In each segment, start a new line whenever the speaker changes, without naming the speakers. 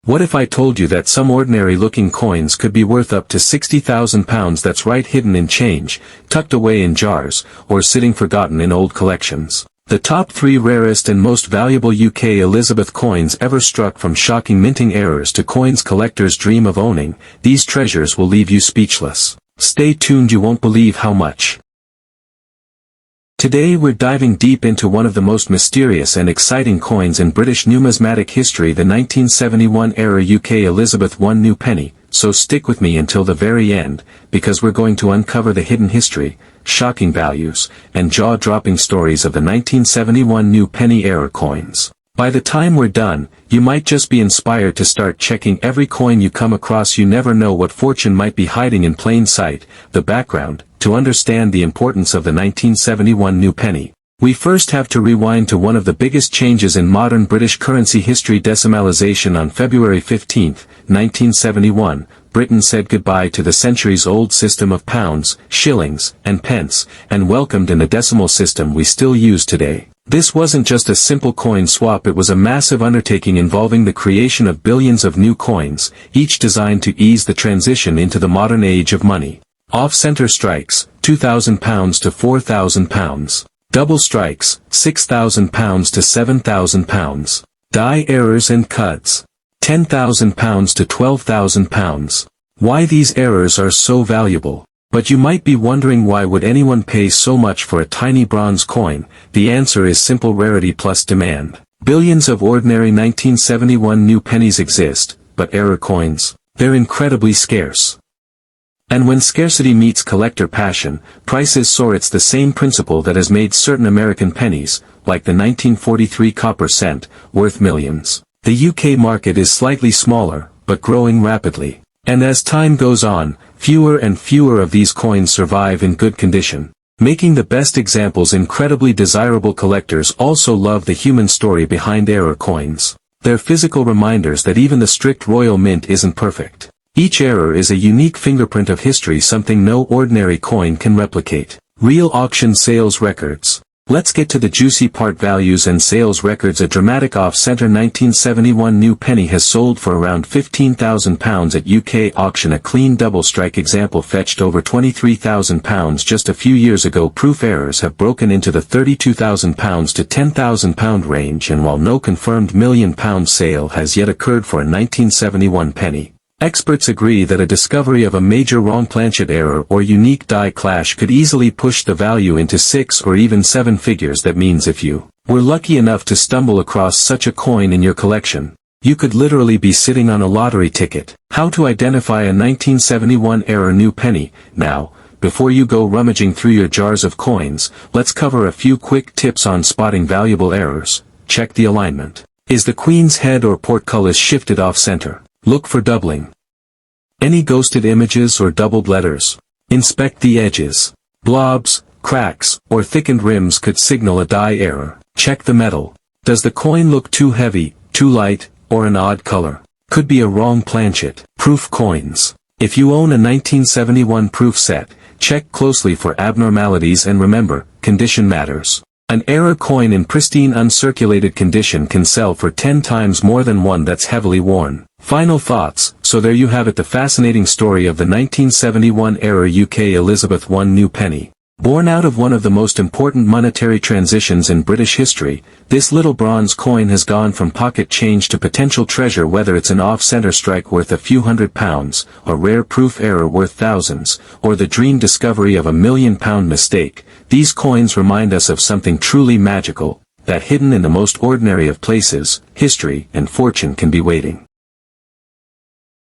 What if I told you that some ordinary-looking coins could be worth up to £60,000? That's right, hidden in change, tucked away in jars, or sitting forgotten in old collections. The top 3 rarest and most valuable UK Elizabeth coins ever struck. From shocking minting errors to coins collectors dream of owning, these treasures will leave you speechless. Stay tuned, you won't believe how much. Today we're diving deep into one of the most mysterious and exciting coins in British numismatic history, the 1971 era UK Elizabeth I new penny. So stick with me until the very end, because we're going to uncover the hidden history, shocking values, and jaw-dropping stories of the 1971 new penny era coins. By the time we're done, you might just be inspired to start checking every coin you come across. You never know what fortune might be hiding in plain sight. The background. To understand the importance of the 1971 new penny, we first have to rewind to one of the biggest changes in modern British currency history, decimalisation. On February 15, 1971, Britain said goodbye to the centuries-old system of pounds, shillings, and pence, and welcomed in the decimal system we still use today. This wasn't just a simple coin swap, it was a massive undertaking involving the creation of billions of new coins, each designed to ease the transition into the modern age of money. Off-center strikes, £2,000 to £4,000. Double strikes, £6,000 to £7,000. Die errors and cuts, £10,000 to £12,000. Why these errors are so valuable? But you might be wondering, why would anyone pay so much for a tiny bronze coin? The answer is simple: rarity plus demand. Billions of ordinary 1971 new pennies exist, but error coins, they're incredibly scarce. And when scarcity meets collector passion, prices soar. It's the same principle that has made certain American pennies, like the 1943 copper cent, worth millions. The UK market is slightly smaller, but growing rapidly. And as time goes on, fewer and fewer of these coins survive in good condition, making the best examples incredibly desirable. Collectors also love the human story behind error coins. They're physical reminders that even the strict royal mint isn't perfect. Each error is a unique fingerprint of history, something no ordinary coin can replicate. Real auction sales records. Let's get to the juicy part: values and sales records. A dramatic off-center 1971 new penny has sold for around £15,000 at UK auction. A clean double strike example fetched over £23,000 just a few years ago. Proof errors have broken into the £32,000 to £10,000 range, and while no confirmed £1 million sale has yet occurred for a 1971 penny, experts agree that a discovery of a major wrong planchet error or unique die clash could easily push the value into 6 or even 7 figures. That means if you were lucky enough to stumble across such a coin in your collection, you could literally be sitting on a lottery ticket. How to identify a 1971 era new penny? Now, before you go rummaging through your jars of coins, let's cover a few quick tips on spotting valuable errors. Check the alignment. Is the queen's head or portcullis shifted off-center? Look for doubling. Any ghosted images or doubled letters? Inspect the edges. Blobs, cracks, or thickened rims could signal a die error. Check the metal. Does the coin look too heavy, too light, or an odd color? Could be a wrong planchet. Proof coins. If you own a 1971 proof set, check closely for abnormalities and remember, condition matters. An error coin in pristine uncirculated condition can sell for 10 times more than one that's heavily worn. Final thoughts. So there you have it, the fascinating story of the 1971 era UK Elizabeth I new penny. Born out of one of the most important monetary transitions in British history, this little bronze coin has gone from pocket change to potential treasure. Whether it's an off-center strike worth a few £100s, a rare proof error worth thousands, or the dream discovery of a £1 million mistake, these coins remind us of something truly magical, that hidden in the most ordinary of places, history and fortune can be waiting.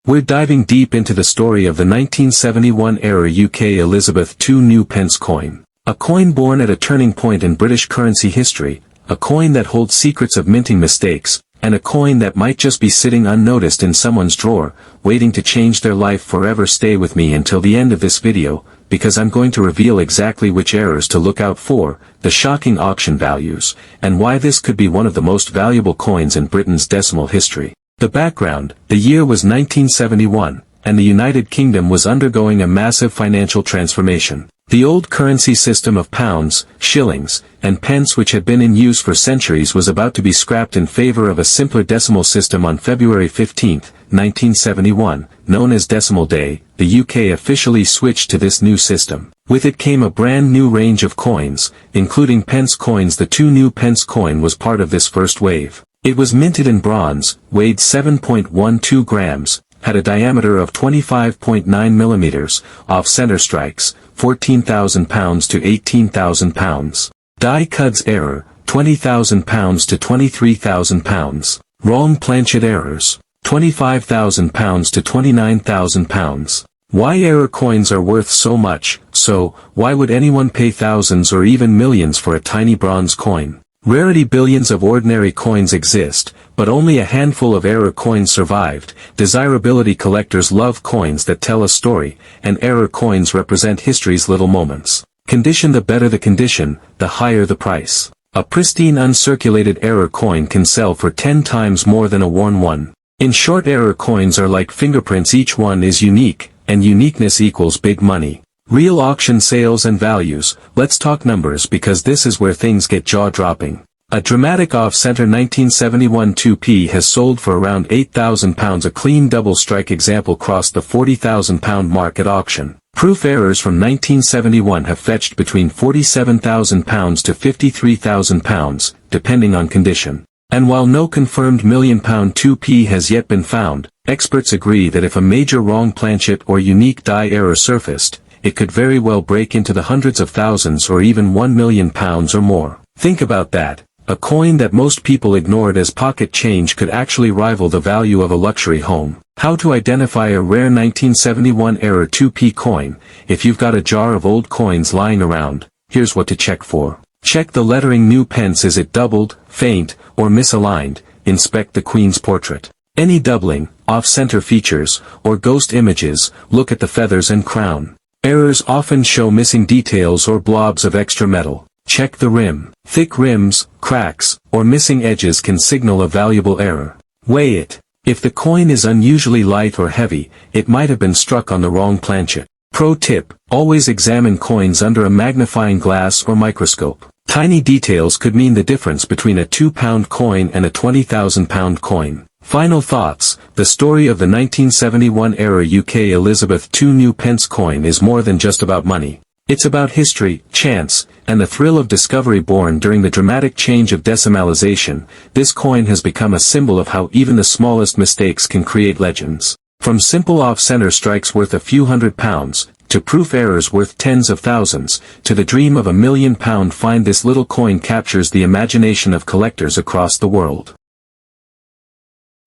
We're diving deep into the story of the 1971 era UK Elizabeth II new pence coin. A coin born at a turning point in British currency history, a coin that holds secrets of minting mistakes, and a coin that might just be sitting unnoticed in someone's drawer, waiting to change their life forever. Stay with me until the end of this video, because I'm going to reveal exactly which errors to look out for, the shocking auction values, and why this could be one of the most valuable coins in Britain's decimal history. The background: the year was 1971, and the United Kingdom was undergoing a massive financial transformation. The old currency system of pounds, shillings, and pence which had been in use for centuries was about to be scrapped in favor of a simpler decimal system on February 15, 1971, known as Decimal Day. The UK officially switched to this new system. With it came a brand new range of coins, including pence coins. The 2 new pence coin was part of this first wave. It was minted in bronze, weighed 7.12 grams, had a diameter of 25.9 millimeters, off-center strikes, 14,000 pounds to 18,000 pounds. Die cuts error, 20,000 pounds to 23,000 pounds. Wrong planchet errors, 25,000 pounds to 29,000 pounds. Why error coins are worth so much, so, why would anyone pay thousands or even millions for a tiny bronze coin? Rarity. Billions of ordinary coins exist, but only a handful of error coins survived. Desirability. Collectors love coins that tell a story, and error coins represent history's little moments. Condition. The better the condition, the higher the price. A pristine uncirculated error coin can sell for 10 times more than a worn one. In short, error coins are like fingerprints. Each one is unique, and uniqueness equals big money. Real auction sales and values. Let's talk numbers because this is where things get jaw-dropping. A dramatic off-center 1971 2p has sold for around £8,000. A clean double strike example crossed the £40,000 mark at auction. Proof errors from 1971 have fetched between £47,000 to £53,000, depending on condition. And while no confirmed £1,000,000 2p has yet been found, experts agree that if a major wrong planchet or unique die error surfaced, it could very well break into the hundreds of thousands or even £1 million or more. Think about that. A coin that most people ignored as pocket change could actually rival the value of a luxury home. How to identify a rare 1971 error 2p coin? If you've got a jar of old coins lying around, here's what to check for. Check the lettering. New pence. Is it doubled, faint, or misaligned? Inspect the Queen's portrait. Any doubling, off-center features, or ghost images, look at the feathers and crown. Errors often show missing details or blobs of extra metal. Check the rim. Thick rims, cracks, or missing edges can signal a valuable error. Weigh it. If the coin is unusually light or heavy, it might have been struck on the wrong planchet. Pro tip: always examine coins under a magnifying glass or microscope. Tiny details could mean the difference between a £2 coin and a £20,000 coin. Final thoughts: the story of the 1971 era UK Elizabeth II new pence coin is more than just about money. It's about history, chance, and the thrill of discovery born during the dramatic change of decimalisation. This coin has become a symbol of how even the smallest mistakes can create legends. From simple off-center strikes worth a few £100, to proof errors worth tens of thousands, to the dream of a £1 million find, this little coin captures the imagination of collectors across the world.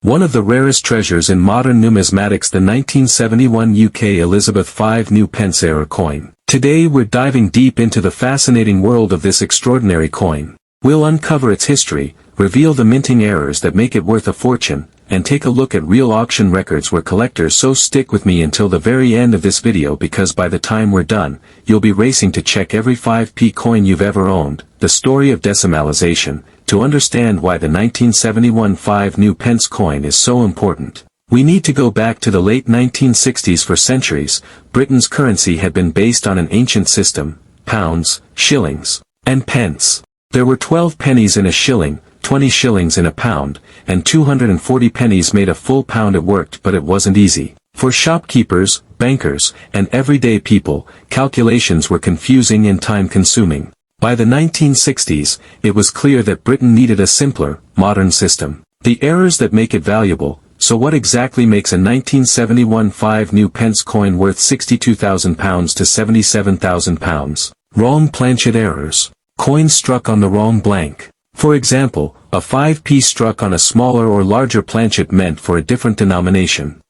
One of the rarest treasures in modern numismatics, the 1971 UK Elizabeth V new pence error coin. Today we're diving deep into the fascinating world of this extraordinary coin. We'll uncover its history, reveal the minting errors that make it worth a fortune, and take a look at real auction records where collectors. So stick with me until the very end of this video, because by the time we're done, you'll be racing to check every 5p coin you've ever owned. The story of decimalisation. To understand why the 1971 5 new pence coin is so important, we need to go back to the late 1960s. For centuries, Britain's currency had been based on an ancient system: pounds, shillings, and pence. There were 12 pennies in a shilling, 20 shillings in a pound, and 240 pennies made a full pound. It worked, but it wasn't easy. For shopkeepers, bankers, and everyday people, calculations were confusing and time-consuming. By the 1960s, it was clear that Britain needed a simpler, modern system. The errors that make it valuable. So what exactly makes a 1971 5 new pence coin worth £62,000 to £77,000? Wrong planchet errors. Coins struck on the wrong blank. For example, a 5p struck on a smaller or larger planchet meant for a different denomination.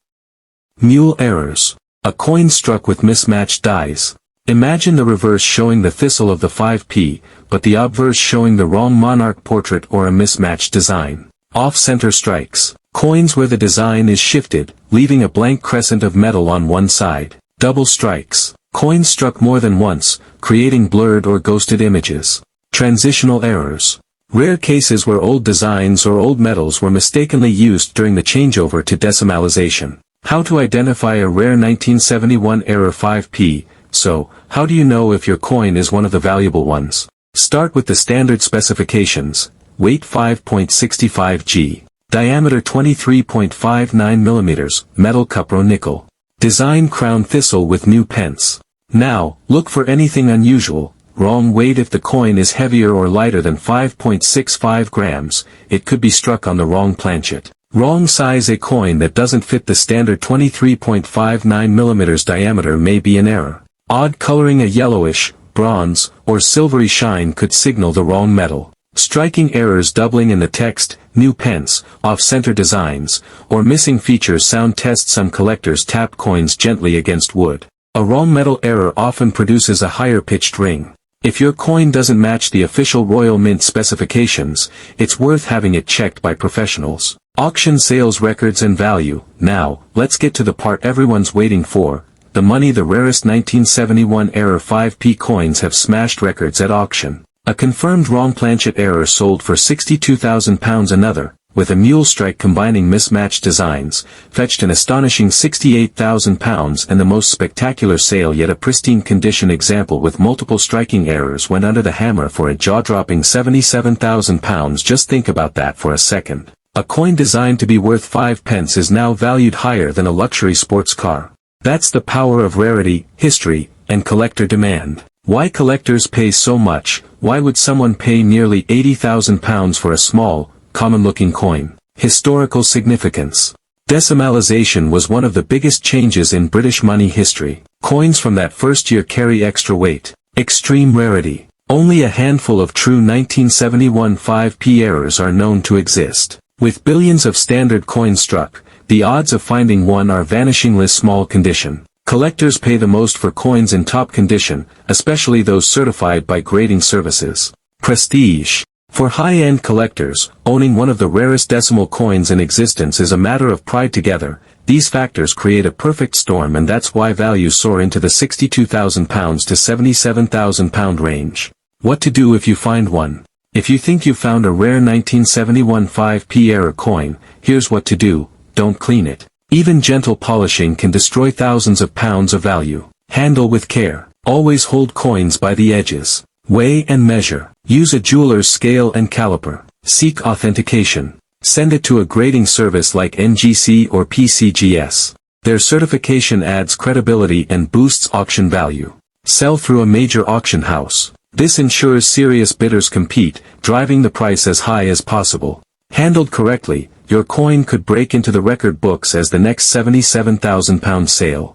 Mule errors. A coin struck with mismatched dies. Imagine the reverse showing the thistle of the 5p, but the obverse showing the wrong monarch portrait or a mismatched design. Off-center strikes. Coins where the design is shifted, leaving a blank crescent of metal on one side. Double strikes. Coins struck more than once, creating blurred or ghosted images. Transitional errors. Rare cases where old designs or old metals were mistakenly used during the changeover to decimalisation. How to identify a rare 1971 error 5p? So, How do you know if your coin is one of the valuable ones? Start with the standard specifications. Weight 5.65 g. Diameter 23.59 mm, metal cupro nickel. Design crown thistle with new Pence. Now, look for anything unusual. Wrong weight. If the coin is heavier or lighter than 5.65 grams, it could be struck on the wrong planchet. Wrong size. A coin that doesn't fit the standard 23.59 mm diameter may be an error. Odd coloring. A yellowish, bronze, or silvery shine could signal the wrong metal. Striking errors. Doubling in the text, new Pence, off-center designs, or missing features. Sound test. Some collectors tap coins gently against wood. A wrong metal error often produces a higher pitched ring. If your coin doesn't match the official Royal Mint specifications, it's worth having it checked by professionals. Auction sales records and value. Now, let's get to the part everyone's waiting for. The money. The rarest 1971 era 5p coins have smashed records at auction. A confirmed wrong planchet error sold for £62,000. Another, with a mule strike combining mismatched designs, fetched an astonishing £68,000, and the most spectacular sale yet. A pristine condition example with multiple striking errors went under the hammer for a jaw-dropping £77,000. Just think about that for a second. A coin designed to be worth 5 pence is now valued higher than a luxury sports car. That's the power of rarity, history, and collector demand. Why collectors pay so much? Why would someone pay nearly £80,000 for a small, common-looking coin? Historical significance. Decimalisation was one of the biggest changes in British money history. Coins from that first year carry extra weight. Extreme rarity. Only a handful of true 1971 5p errors are known to exist. With billions of standard coins struck, the odds of finding one are vanishingly small. Condition. Collectors pay the most for coins in top condition, especially those certified by grading services. Prestige. For high-end collectors, owning one of the rarest decimal coins in existence is a matter of pride. Together, these factors create a perfect storm, and that's why values soar into the £62,000 to £77,000 range. What to do if you find one? If you think you found a rare 1971 5p era coin, here's what to do: don't clean it. Even gentle polishing can destroy thousands of pounds of value. Handle with care. Always hold coins by the edges. Weigh and measure. Use a jeweler's scale and caliper. Seek authentication. Send it to a grading service like NGC or PCGS. Their certification adds credibility and boosts auction value. Sell through a major auction house. This ensures serious bidders compete, driving the price as high as possible. Handled correctly, your coin could break into the record books as the next £77,000 sale.